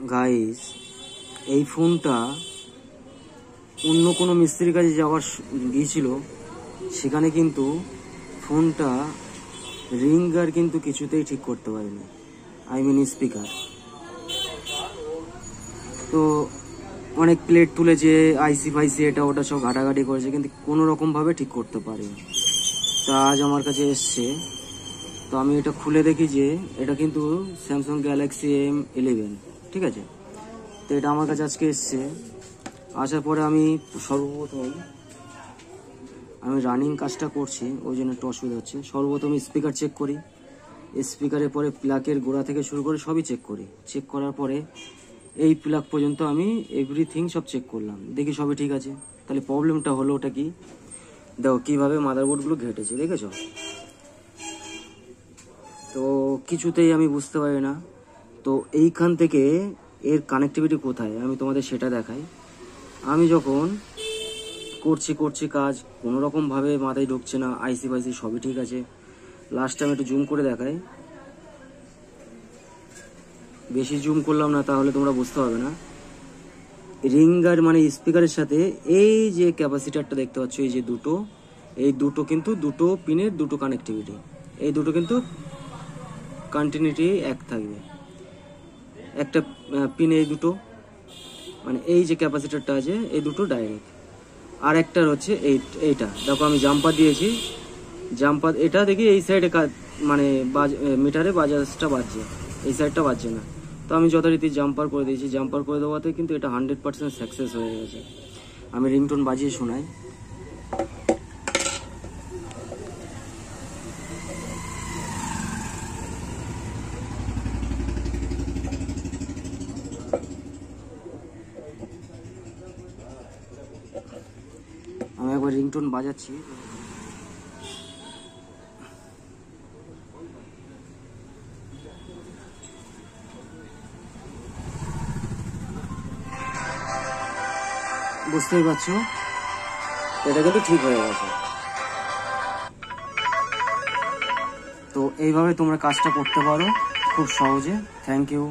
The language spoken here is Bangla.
গাইস, এই ফোনটা অন্য কোনো মিস্ত্রির কাছে যাওয়ার গিয়েছিল, সেখানে কিন্তু ফোনটা রিঙ্গার কিন্তু কিছুতেই ঠিক করতে পারেনি, আই মিন স্পিকার। তো অনেক প্লেট তুলেছে, আইসি ফাইসি এটা ওটা সব ঘাটাঘাটি করেছে, কিন্তু কোনো রকমভাবে ঠিক করতে পারেনি। তা আজ আমার কাছে এসছে, তো আমি এটা খুলে দেখি যে এটা কিন্তু স্যামসাং গ্যালাক্সি M11, ঠিক আছে। তো এটা আমার কাছে আজকে এসছে। আসার পরে আমি সর্বপ্রথম রানিং কাজটা করছি, ওই জন্য একটু অসুবিধা হচ্ছে। সর্বপ্রথম স্পিকার চেক করি, স্পিকারের পরে প্লাগের গোড়া থেকে শুরু করে সবই চেক করি। চেক করার পরে এই প্লাগ পর্যন্ত আমি এভরিথিং সব চেক করলাম, দেখি সবই ঠিক আছে। তাহলে প্রবলেমটা হলো ওটা কি, দেখো কীভাবে মাদারবোর্ডগুলো ঘেটেছে, দেখেছো? তো কিছুতেই আমি বুঝতে পারি না। তো এইখান থেকে এর কানেক্টিভিটি কোথায় আমি তোমাদের সেটা দেখাই। আমি যখন করছি কাজ, কোনো রকমভাবে মাথায় ঢুকছে না, আইসি ফাইসি সবই ঠিক আছে। লাস্ট টাইম একটু জুম করে দেখাই, বেশি জুম করলাম না তাহলে তোমরা বুঝতে পারবে না। রিঙ্গার মানে স্পিকারের সাথে এই যে ক্যাপাসিটারটা দেখতে পাচ্ছ, এই যে এই দুটো কিন্তু দুটো পিনের দুটো কানেক্টিভিটি, এই দুটো কিন্তু কন্টিনিউটি এক থাকবে। একটা পিন এই দুটো, মানে এই যে ক্যাপাসিটারটা আছে এই দুটো ডাইরেক্ট, আর একটার হচ্ছে এইটা দেখো আমি জাম্পার দিয়েছি, জাম্পার এটা দেখি এই সাইডে মানে মিটারে বাজাজটা বাজছে, এই সাইডটা বাজছে না। তো আমি যথারীতি জাম্পার করে দিয়েছি, জাম্পার করে দেওয়াতে কিন্তু এটা 100% সাকসেস হয়ে গেছে। আমি রিংটোন বাজিয়ে শোনাই। আমি একবার রিংটোন বাজাচ্ছি। বুঝতেই পারছো এটা কিন্তু ঠিক হয়ে গেছে। তো এইভাবে তোমরা কাজটা করতে পারো খুব সহজে। Thank you.